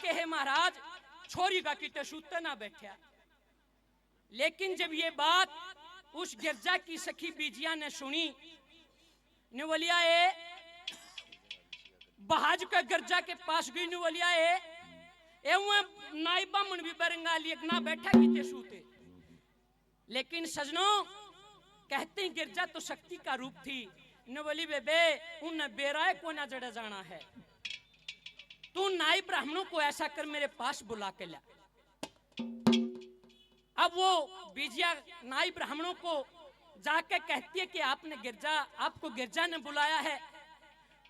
के है महाराज छोरी का किते सूते ना बैठा। लेकिन जब ये बात उस गिरजा की सखी बीजिया ने सुनी ने बोलिया ए बहाज का गिरजा के पास गई ने बोलिया ए नाइबा मन भी बरंगाली ना बैठा किते सूते। लेकिन सजनों कहते हैं गिरजा तो शक्ति का रूप थी। ने बोली बेबे उन बेराए को ना जड़ा जाना है, तू नाई ब्राह्मणों को ऐसा कर मेरे पास बुला के ला। अब वो बीजिया नाई ब्राह्मणों को जाके कहती है कि आपको गिरजा ने बुलाया है।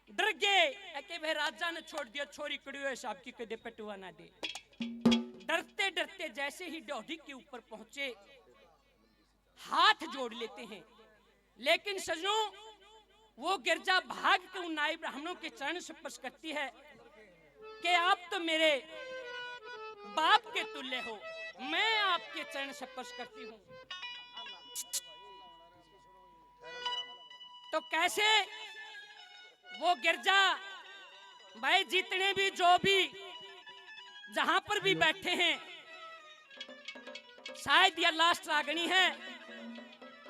डर गए कि भाई राजा ने छोड़ दिया छोरी कड़ियो साहब की कदे पटुआ ना दे। डरते डरते जैसे ही डोडी के ऊपर पहुंचे हाथ जोड़ लेते हैं। लेकिन सजनों वो गिरजा भाग के उन नाई ब्राह्मणों के चरण स्पर्श करती है कि आप तो मेरे बाप के तुल्य हो, मैं आपके चरण स्पर्श करती हूं। तो कैसे वो गिरजा भाई जितने भी जो भी जहां पर भी बैठे हैं शायद यह लास्ट रागनी है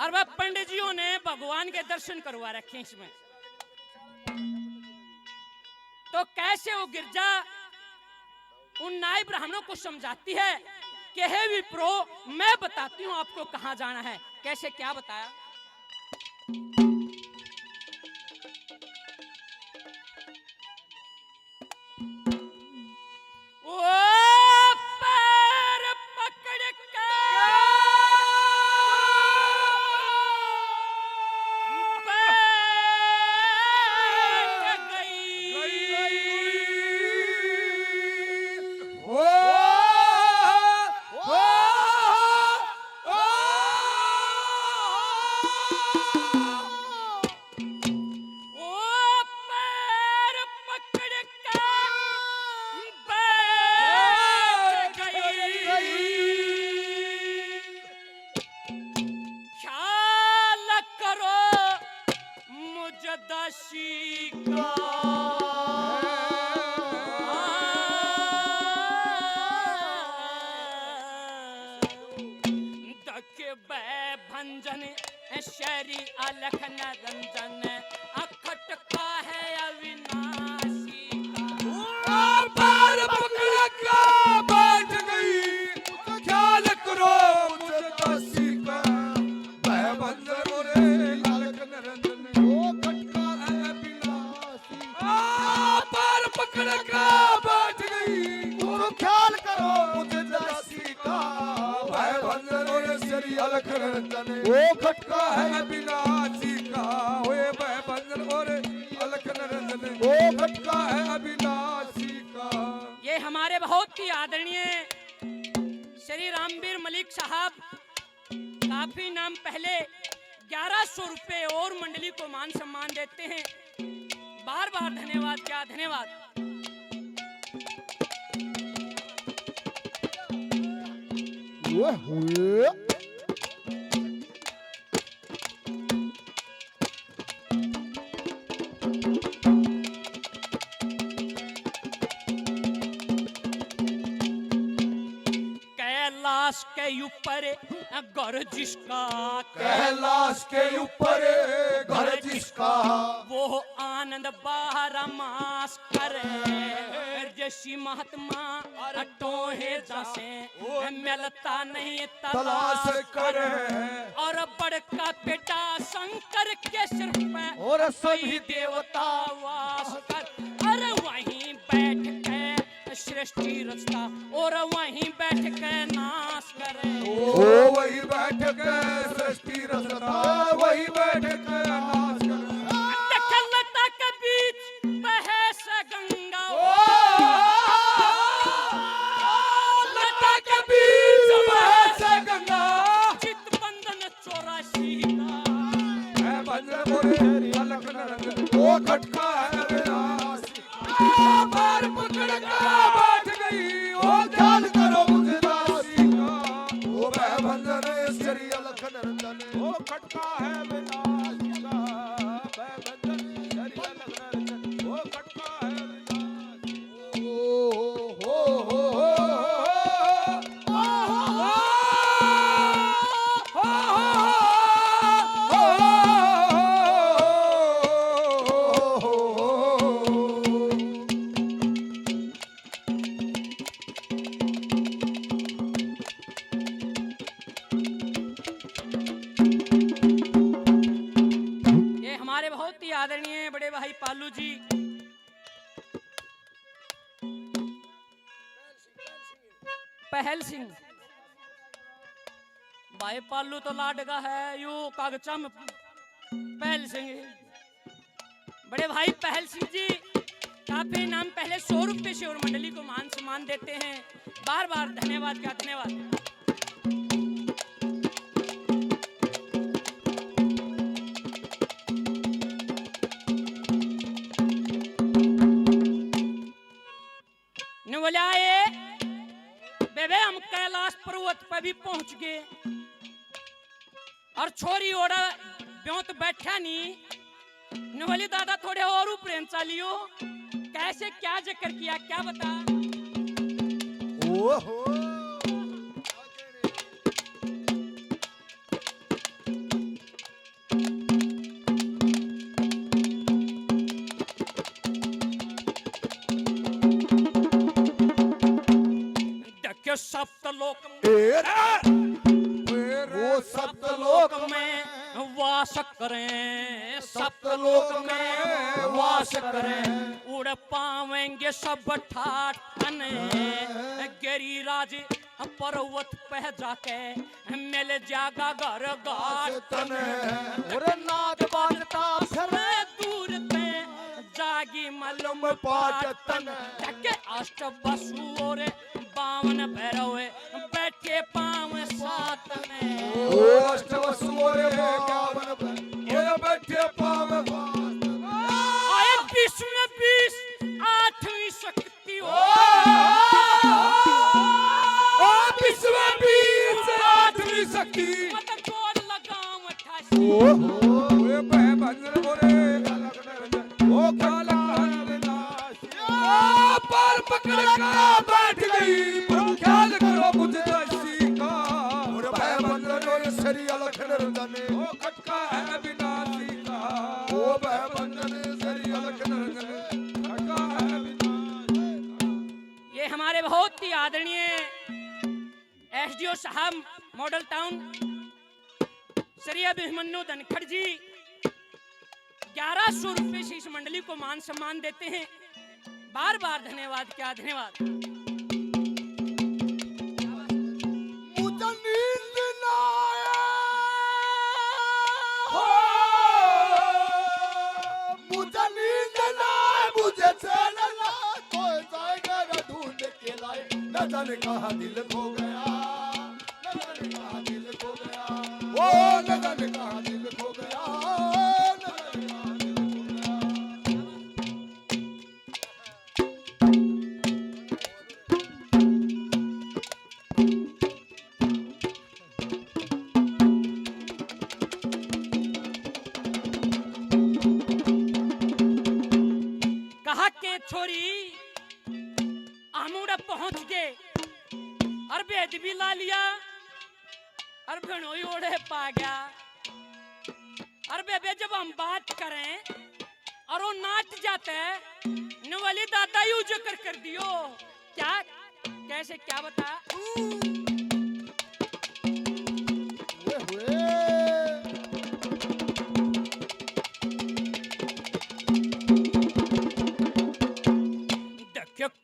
और वह पंडित जियों ने भगवान के दर्शन करवा रखे इसमें। तो कैसे वो गिरजा उन नाई ब्राह्मणों को समझाती है कि हे विप्रो मैं बताती हूं आपको कहां जाना है। कैसे क्या बताया? भंजन शरी अलख नरंजन अखट का है अविनाशी बार पकड़ का बैठ गई ख्याल करो मुझदासी का वह बंजर रे अलख नरंजन वो खटका है अविनाशी। बार पकड़ का बैठ गई और ख्याल करो मुझदासी का वह बंजर रे श्री अलख नरंजन वो खटका है अविनाशी का। ओए वह बंजर रे अलख नरंजन वो खटका है अविनाशी का। ये हमारे बहुत ही आदरणीय श्री रामवीर मलिक साहब काफी नाम पहले 1100 रुपए और मंडली को मान सम्मान देते हैं। बार बार धन्यवाद। क्या धन्यवाद। कैलाश के ऊपर घर जिसका कैलाश के ऊपर घर जिसका वो आनंद बारह मास करे जैसी महात्मा अटो है जैसे मिलता नहीं तलाश करे। और बड़का बेटा शंकर के सिर पे और सभी देवता वास कर। अरे वहीं बैठ के सृष्टि रचता और वहीं बैठ के नाश करे। ओ वही बैठ के सृष्टि रचता वही बैठ के नाश करे। लता के बीच बहे से गंगा लता के बीच बहे से गंगा चित बंधन 84 का है बंजर मोरे अलख नरंजन वो खटका है अविनाशी। बार पकड़ का बैठ गई ओ ख्याल करो मुझदासी का। ओ वह बंजर श्री अलख नरंजन वो खटका है अविनाशी का। वह बंजर श्री अलख नरंजन वो खटका है अविनाशी। ओ हो जी। पहल सिंह भाई पालू तो लाडगा है यू कागचा में पहल सिंह। बड़े भाई पहल सिंह जी काफी नाम पहले 100 रुपए से और मंडली को मान सम्मान देते हैं। बार बार धन्यवाद का धन्यवाद। बोला ये बेबे हम कैलाश पर्वत पे भी पहुंच गए और छोरी ओड़ा ब्योत बैठा नहीं न बोली दादा थोड़े और प्रेम चालियो कैसे क्या जिक्र किया क्या बता। ओहो सप्तलोक वो सप्तलोक में वास करें, सप्तलोक में वास करें। उड़ पावेंगे सब ठाठन गिरिराज पर्वत पे जाके मिल जागा घर गाटन। और नाद बाजता फिर दूर पे जागी मालूम पाटन। अष्ट वसु और बावन भैरव बैठे पाँव साथ में। अष्ट वसु और बावन भैरव बैठे पाँव आए 20 में 20 आठवीं शक्ति हो। 20 में 20 आठवीं शक्ति मतलब जोर लगाऊं 88। ओए बंदर बोले ओ काला पर पकड़ कर बैठ गई। प्रभु ख्याल करो मुझ दासी का। और भय बंदर और सरी अलखन रंजने ओ खटका है विनाशी का। ओ भय बंदर सरी अलखन रंजने खटका है विनाशी का। ये हमारे बहुत ही आदरणीय एसडीओ साहब मॉडल टाउन श्री अभिमन्यु धनखड़ जी 1100 रुपए से इस मंडली को मान सम्मान देते हैं। बार बार धन्यवाद क्या धन्यवाद। मुझे नींद ना आया हो, मुझे नींद ना आया, मुझे चैन ना कोई जाएगा ना ढूंढ के लाए। न जाने कहाँ दिल खो गया, न जाने कहाँ दिल खो गया। ओ न जाने कहाँ दिल खो गया, न जाने कहाँ दिल खो गया। छोरी आमूड़ा पहुंच गए और बेद भी ला लिया और भनोई ओढ़े पा गया। और बेबे जब हम बात करें और वो नाच जाते नवली दादा यू जिक्र कर दियो क्या कैसे क्या बता।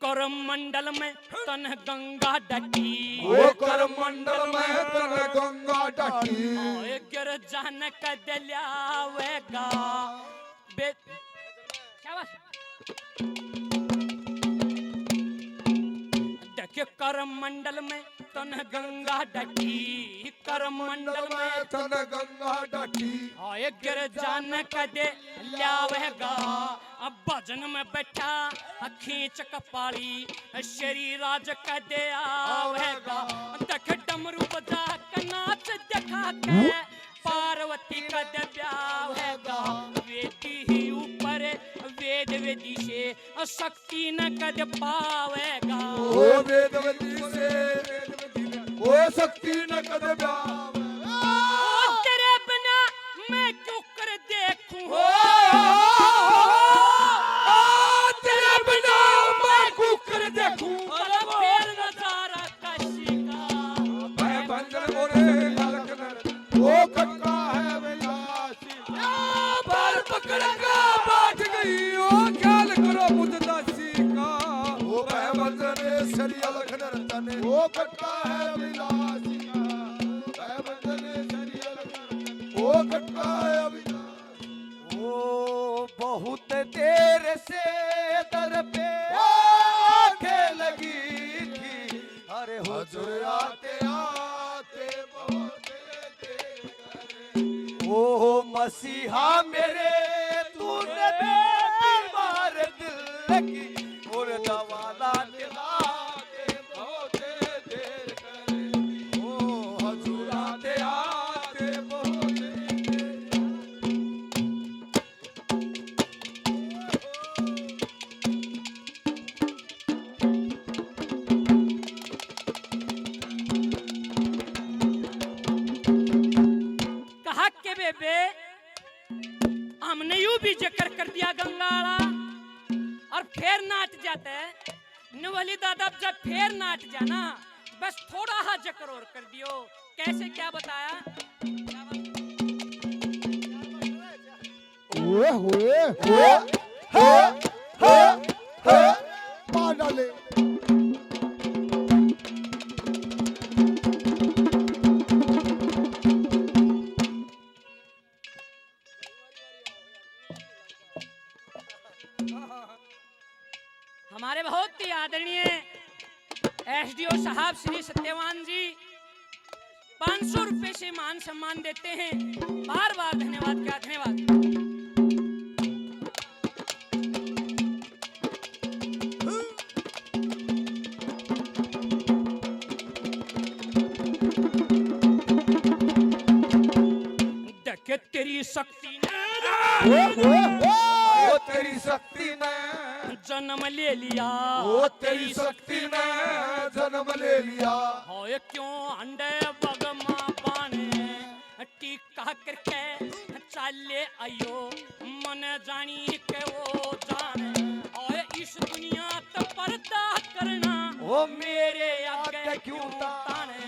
करम मंडल में तन गंगा डटी। वो करम मंडल में तन गंगा डटी। गिर जान का दिलावेगा शाबाश। देखिए करम मंडल में तन गंगा डटी। करम मंडल में तन गंगा डटी। गिर जान का दिलावेगा। अब भजन में बैठा खींच कपाली शरीर राज का दे आवेगा। देख डमरू बजा का नाच दिखा के पार्वती का दे ब्यावेगा। वेदी ही ऊपर वेद वेदी से शक्ति न कद पावेगा। ओ वेद वेदी से ओ शक्ति न कद पावेगा। तेरे बिना मैं क्यों कर देखूं। पकड़ का बैठ गई। सरिया लखनरतन वो खटका है अविनाशी का भय बंधन सरिया लखनरतन वो खटका है अविनाशी ओ बहुत देर से दर पे आंखें लगी थी अरे हुजूर आते आते बहुत देर करे ओ मसीहा मेरे तूने बीमार दिल की और दवाला दिला के बहुत देर करे ओ हुजूर आते आते बहुत देर कहा के बेबे हमने यूं भी जिक्र कर दिया गंगाड़ा और फिर नाट जाते हैं नवली दादा जब फिर नाट जाना बस थोड़ा हा जिक्र और कर दियो कैसे क्या बताया हुए हुए हुए हे मार डाले हमारे बहुत ही आदरणीय एसडीओ साहब श्री सत्यवान जी 500 रुपए से मान सम्मान देते हैं बार बार धन्यवाद क्या धन्यवाद देखे तेरी शक्ति ने ओ तेरी शक्ति ने जन्म ले लिया ओ तेरी शक्ति ने जन्म ले लिया होए क्यों अंडे बगमा पाने टीका करके चाले आयो मन जानी के वो जाने ओए इस दुनिया तो पर्दा करना ओ मेरे आगे क्यों ताने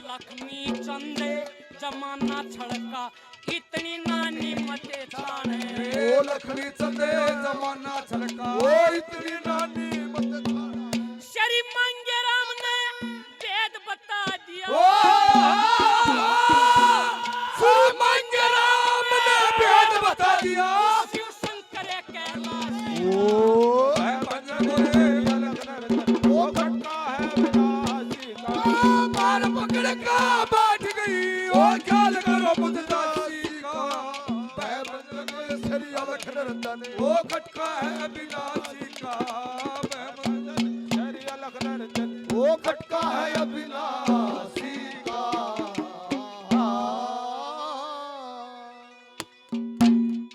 लक्ष्मी चंदे जमाना छड़का इतनी नानी मते छाने ओ लखनी चंदे जमाना छलका ओ इतनी नानी मत छाना श्री मंगे राम ने वेद बता दिया मंगे राम ने भेद बता दिया शिव शंकर कैलाश ओ है बंजरे लखनरतन वो खटका है विनाशी का मार पकड़ का बैठ गई ओ ख्याल करो मुझदासी का भय बंजरे सरिया लखनरतन वो खटका है विनाशी